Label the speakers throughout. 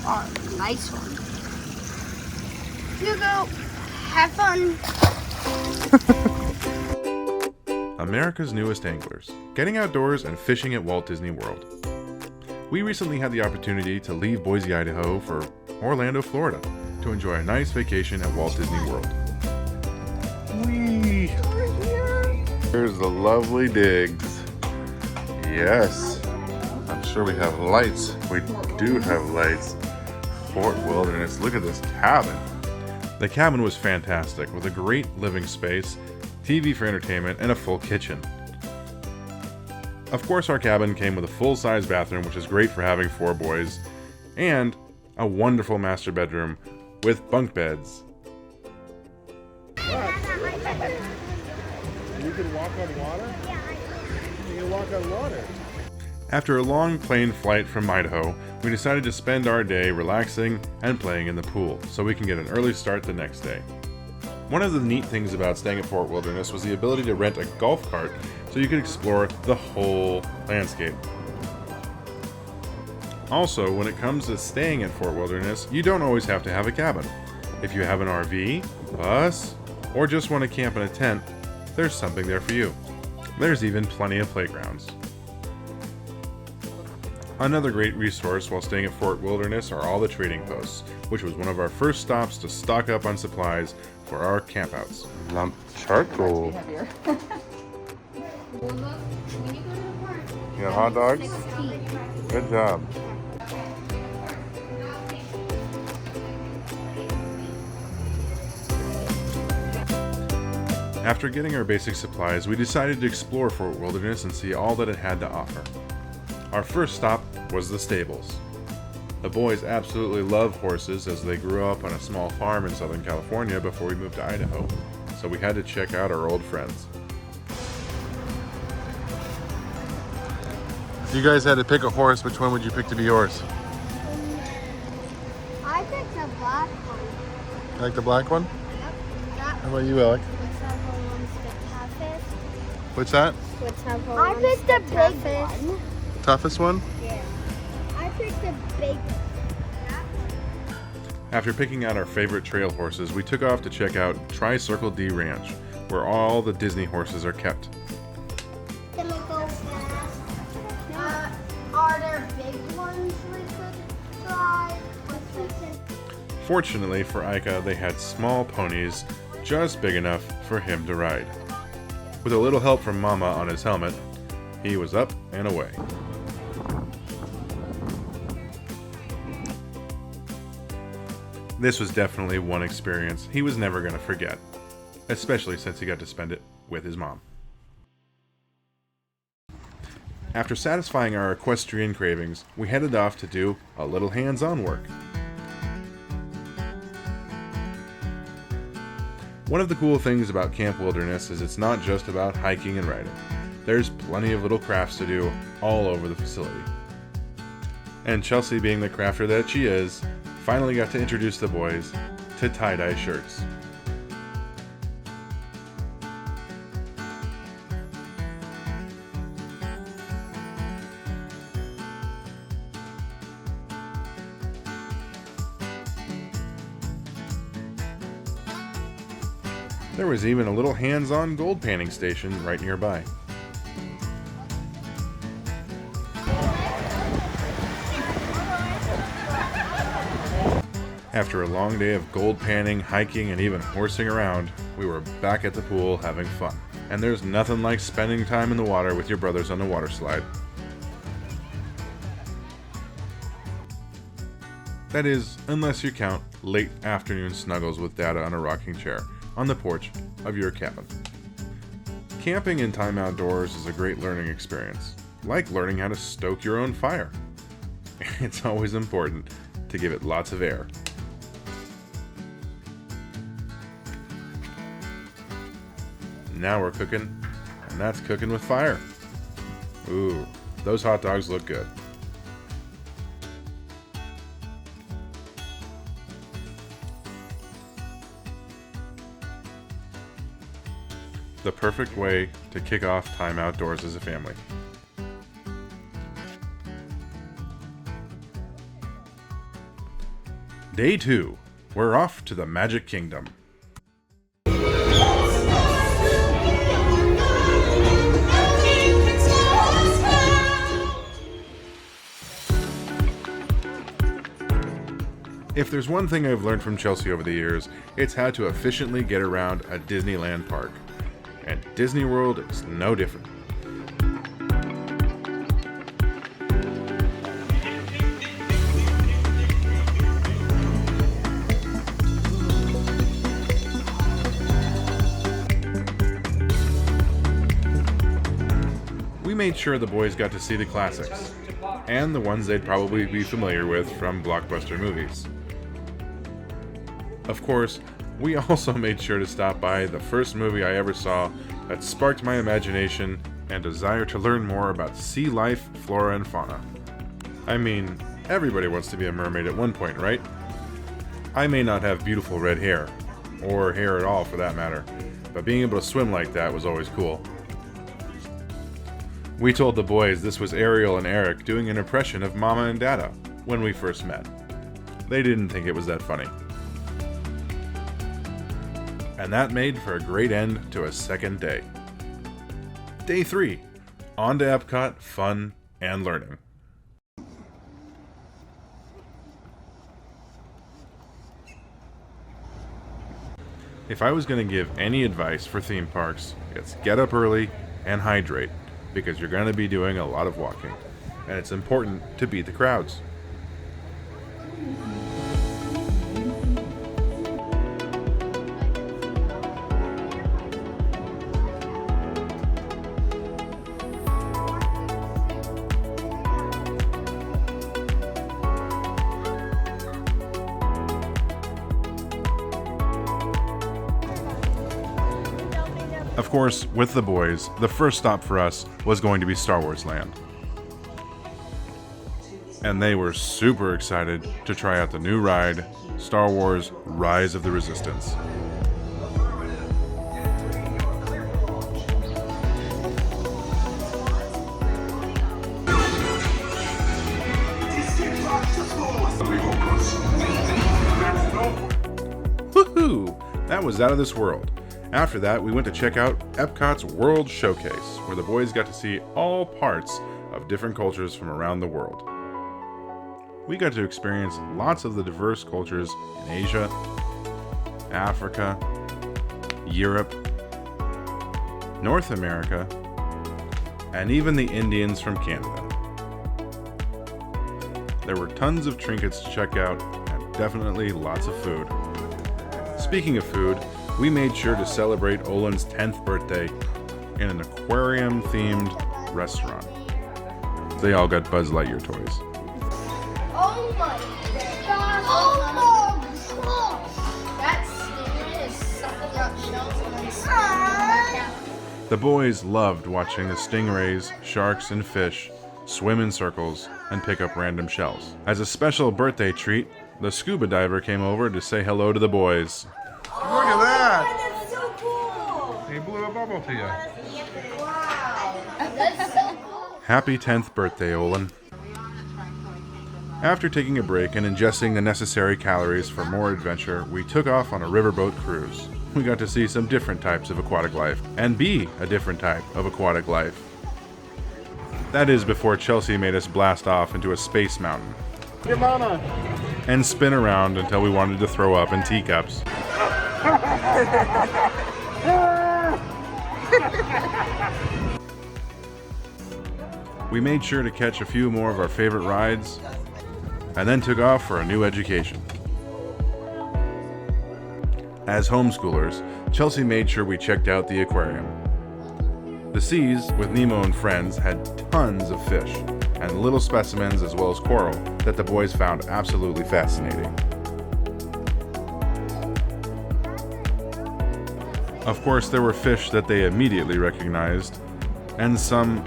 Speaker 1: our nice one. Hugo, have fun.
Speaker 2: America's newest anglers, getting outdoors and fishing at Walt Disney World. We recently had the opportunity to leave Boise, Idaho for Orlando, Florida to enjoy a nice vacation at Walt Disney World. Whee! Here's the lovely digs. Yes, I'm sure we have lights. We do have lights. Fort Wilderness, look at this cabin. The cabin was fantastic with a great living space, TV for entertainment, and a full kitchen. Of course, our cabin came with a full-size bathroom, which is great for having 4 boys, and a wonderful master bedroom with bunk beds.
Speaker 3: You can walk on water? You can walk on water.
Speaker 2: After a long plane flight from Idaho, we decided to spend our day relaxing and playing in the pool, so we can get an early start the next day. One of the neat things about staying at Fort Wilderness was the ability to rent a golf cart so you could explore the whole landscape. Also, when it comes to staying at Fort Wilderness, you don't always have to have a cabin. If you have an RV, bus, or just want to camp in a tent, there's something there for you. There's even plenty of playgrounds. Another great resource while staying at Fort Wilderness are all the trading posts, which was one of our first stops to stock up on supplies for our campouts. Lump charcoal. You got hot dogs? Good job. After getting our basic supplies, we decided to explore Fort Wilderness and see all that it had to offer. Our first stop was the stables. The boys absolutely love horses as they grew up on a small farm in Southern California before we moved to Idaho, so we had to check out our old friends. If you guys had to pick a horse, which one would you pick to be yours?
Speaker 1: I picked the black one.
Speaker 2: You like the black one?
Speaker 1: Yep. That
Speaker 2: How about you, Alec?
Speaker 1: whichever one's the toughest.
Speaker 2: What's that?
Speaker 1: Whichever I picked the big one.
Speaker 2: Toughest one?
Speaker 1: Yeah. I picked the big one.
Speaker 2: After picking out our favorite trail horses, we took off to check out Tri-Circle D Ranch, where all the Disney horses are kept.
Speaker 1: Can we go fast? Are there big ones we could try?
Speaker 2: Fortunately for Ika, they had small ponies just big enough for him to ride. With a little help from Mama on his helmet, he was up and away. This was definitely one experience he was never going to forget, especially since he got to spend it with his mom. After satisfying our equestrian cravings, we headed off to do a little hands-on work. One of the cool things about Camp Wilderness is it's not just about hiking and riding. There's plenty of little crafts to do all over the facility. And Chelsea, being the crafter that she is, finally got to introduce the boys to tie-dye shirts. There was even a little hands-on gold panning station right nearby. After a long day of gold panning, hiking, and even horsing around, we were back at the pool having fun. And there's nothing like spending time in the water with your brothers on the water slide. That is, unless you count late afternoon snuggles with Dada on a rocking chair on the porch of your cabin. Camping in time outdoors is a great learning experience, like learning how to stoke your own fire. It's always important to give it lots of air. Now we're cooking, and that's cooking with fire. Ooh, those hot dogs look good. The perfect way to kick off time outdoors as a family. Day 2. We're off to the Magic Kingdom. If there's one thing I've learned from Chelsea over the years, it's how to efficiently get around a Disneyland park. And Disney World is no different. We made sure the boys got to see the classics, and the ones they'd probably be familiar with from blockbuster movies. Of course, we also made sure to stop by the first movie I ever saw that sparked my imagination and desire to learn more about sea life, flora, and fauna. I mean, everybody wants to be a mermaid at one point, right? I may not have beautiful red hair, or hair at all for that matter, but being able to swim like that was always cool. We told the boys this was Ariel and Eric doing an impression of Mama and Dada when we first met. They didn't think it was that funny. And that made for a great end to a second day. Day 3. On to Epcot, fun, and learning. If I was going to give any advice for theme parks, it's get up early and hydrate, because you're going to be doing a lot of walking, and it's important to beat the crowds. Of course, with the boys, the first stop for us was going to be Star Wars Land. And they were super excited to try out the new ride, Star Wars Rise of the Resistance. Woohoo! That was out of this world. After that, we went to check out Epcot's World Showcase, where the boys got to see all parts of different cultures from around the world. We got to experience lots of the diverse cultures in Asia, Africa, Europe, North America, and even the Indians from Canada. There were tons of trinkets to check out, and definitely lots of food. Speaking of food, we made sure to celebrate Olin's 10th birthday in an aquarium-themed restaurant. They all got Buzz Lightyear toys.
Speaker 1: Oh my gosh! Oh my gosh! That stingray is sucking up shells and then spitting them back out.
Speaker 2: The boys loved watching the stingrays, sharks, and fish swim in circles and pick up random shells. As a special birthday treat, the scuba diver came over to say hello to the boys.
Speaker 3: Look at that!
Speaker 1: That's so cool!
Speaker 3: He blew a bubble to you.
Speaker 1: Wow! That's so cool!
Speaker 2: Happy 10th birthday, Olin. After taking a break and ingesting the necessary calories for more adventure, we took off on a riverboat cruise. We got to see some different types of aquatic life, and be a different type of aquatic life. That is before Chelsea made us blast off into a space mountain.
Speaker 3: Your mama!
Speaker 2: And spin around until we wanted to throw up in teacups. We made sure to catch a few more of our favorite rides, and then took off for a new education. As homeschoolers, Chelsea made sure we checked out the aquarium. The seas, with Nemo and friends, had tons of fish, and little specimens as well as coral that the boys found absolutely fascinating. Of course, there were fish that they immediately recognized, and some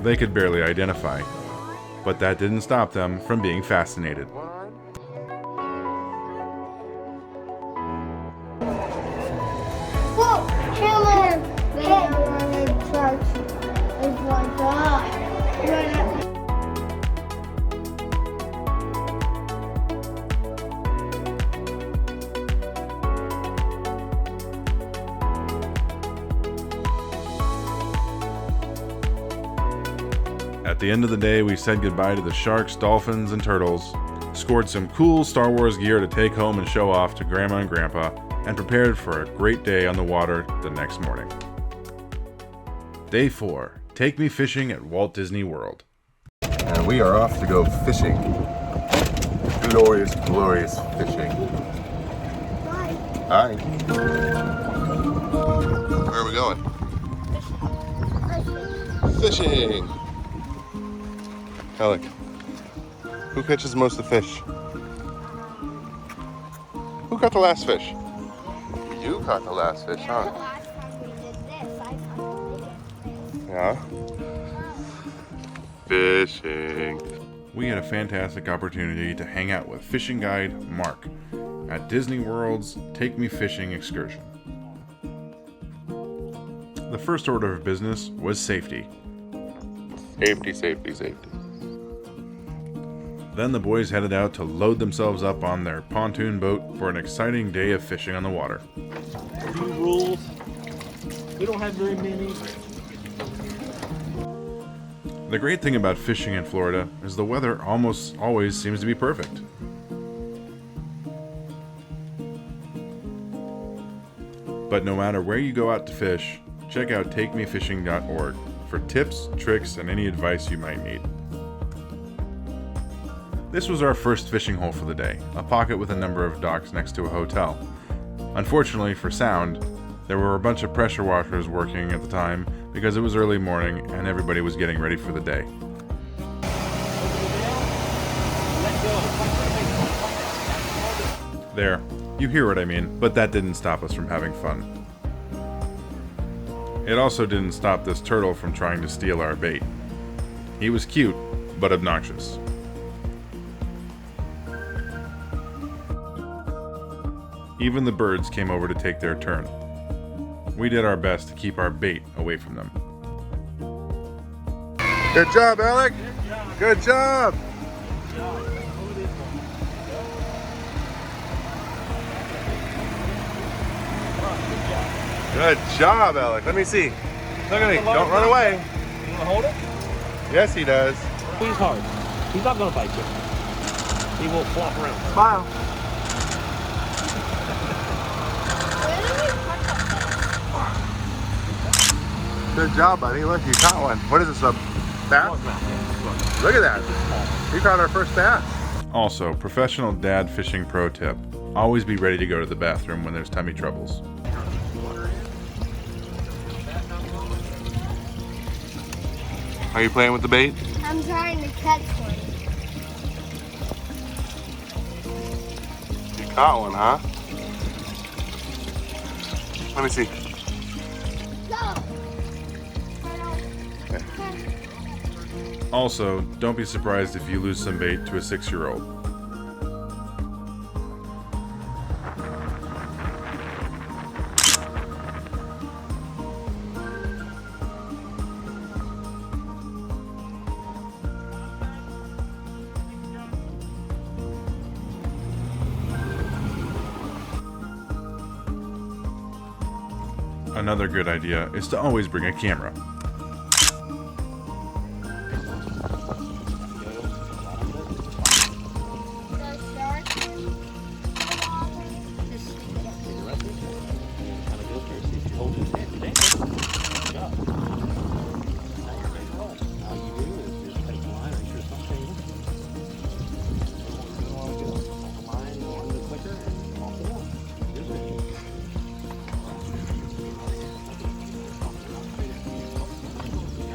Speaker 2: they could barely identify. But that didn't stop them from being fascinated.
Speaker 1: Whoa! Killer! Head sharks. It's like that.
Speaker 2: At the end of the day, we said goodbye to the sharks, dolphins, and turtles, scored some cool Star Wars gear to take home and show off to Grandma and Grandpa, and prepared for a great day on the water the next morning. Day 4. Take me fishing at Walt Disney World.
Speaker 4: And we are off to go fishing. Glorious, glorious fishing. Hi. Where are we going? Fishing. Alec, who catches most of the fish? Who caught the last fish? You caught the last fish, huh?
Speaker 1: The last time we did this, I caught the biggest fish.
Speaker 4: Yeah. Fishing.
Speaker 2: We had a fantastic opportunity to hang out with fishing guide Mark at Disney World's Take Me Fishing excursion. The first order of business was safety.
Speaker 4: Safety, safety, safety.
Speaker 2: Then the boys headed out to load themselves up on their pontoon boat for an exciting day of fishing on the water.
Speaker 3: A few rules. We don't have very many.
Speaker 2: The great thing about fishing in Florida is the weather almost always seems to be perfect. But no matter where you go out to fish, check out takemefishing.org for tips, tricks, and any advice you might need. This was our first fishing hole for the day, a pocket with a number of docks next to a hotel. Unfortunately for sound, there were a bunch of pressure washers working at the time because it was early morning and everybody was getting ready for the day. There, you hear what I mean, but that didn't stop us from having fun. It also didn't stop this turtle from trying to steal our bait. He was cute, but obnoxious. Even the birds came over to take their turn. We did our best to keep our bait away from them.
Speaker 4: Good job, Alec. Good job. Good job, Alec. Let me see. Look at me. Don't run away.
Speaker 3: You want to hold it?
Speaker 4: Yes, he does.
Speaker 3: Squeeze hard. He's not going to bite you. He will flop around.
Speaker 4: Smile. Good job, buddy. Look, you caught one. What is this, a bass? Look at that. You caught our first bass.
Speaker 2: Also, professional dad fishing pro tip: always be ready to go to the bathroom when there's tummy troubles.
Speaker 4: Are you playing with the bait?
Speaker 1: I'm trying to catch one.
Speaker 4: You caught one, huh? Let me see.
Speaker 1: Go!
Speaker 2: Also, don't be surprised if you lose some bait to a 6-year-old. Another good idea is to always bring a camera.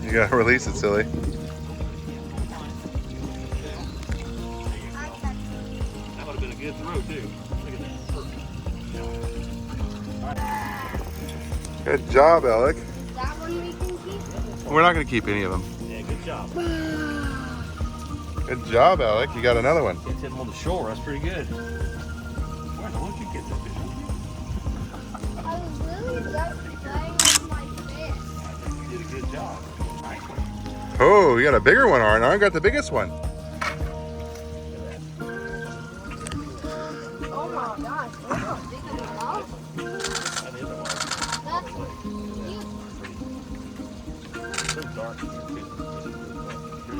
Speaker 4: You gotta release it, silly.
Speaker 3: That would have been a good throw, too. Look at that.
Speaker 4: Good job, Alec.
Speaker 1: That one we can keep.
Speaker 4: We're not gonna keep any of them.
Speaker 3: Yeah, good job.
Speaker 4: Good job, Alec. You got another one.
Speaker 3: It's him on the shore. That's pretty good. Where did you get that fish?
Speaker 1: I was really just playing with my fish.
Speaker 3: You did a good job.
Speaker 4: Oh, you got a bigger one, Arn. Arn got the biggest one.
Speaker 1: Oh my gosh, look how big it is.
Speaker 3: That is a lot.
Speaker 1: That's cute.
Speaker 3: It's so dark in here, too.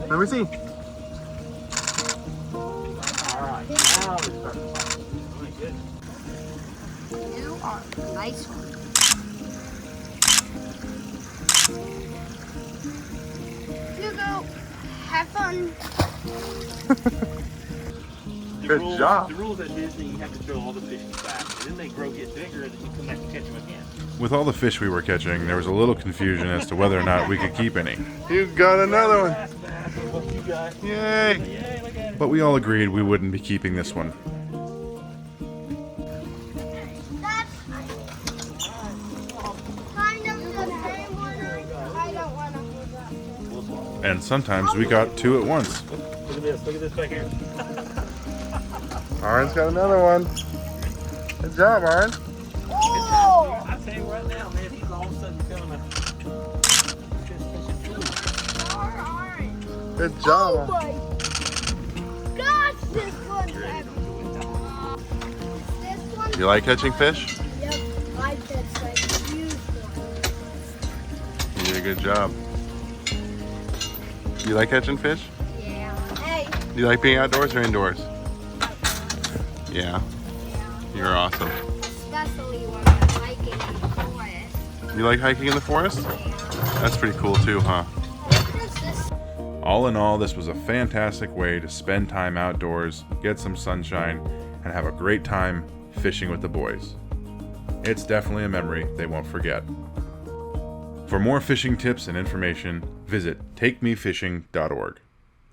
Speaker 4: Let me see.
Speaker 3: Alright, now we're starting to fight. Really good.
Speaker 1: You are a nice one. You go. Have fun.
Speaker 4: Good job.
Speaker 3: The rules at Disney, you have to throw all the fish back. And then they get bigger, and then you come back and catch them again.
Speaker 2: With all the fish we were catching, there was a little confusion as to whether or not we could keep any.
Speaker 4: You got another one.
Speaker 3: Last bass is what you got.
Speaker 4: Yay.
Speaker 3: Yay, look at it.
Speaker 2: But we all agreed we wouldn't be keeping this one.
Speaker 1: That's kind of the same one. I don't want to hold that.
Speaker 3: We'll swallow.
Speaker 2: And sometimes we got two at once.
Speaker 3: Look at this. Look at this back here.
Speaker 4: Aaron's got another one. Good job, Aaron.
Speaker 1: Oh!
Speaker 3: I tell you right now, man, he's all of a sudden becoming a fish fishing fool.
Speaker 4: Good
Speaker 1: Oh
Speaker 4: job.
Speaker 1: my gosh, this one's heavy. This one?
Speaker 4: You like catching fish?
Speaker 1: Yep, I catch like huge ones.
Speaker 4: You did a good job. You like catching fish?
Speaker 1: Yeah. Hey.
Speaker 4: Do you like being outdoors or indoors? Yeah.
Speaker 1: Yeah.
Speaker 4: You're awesome.
Speaker 1: Especially when I'm hiking in the forest.
Speaker 4: You like hiking in the forest?
Speaker 1: Yeah.
Speaker 4: That's pretty cool too, huh?
Speaker 1: What is this?
Speaker 2: All in all, this was a fantastic way to spend time outdoors, get some sunshine, and have a great time fishing with the boys. It's definitely a memory they won't forget. For more fishing tips and information, visit takemefishing.org.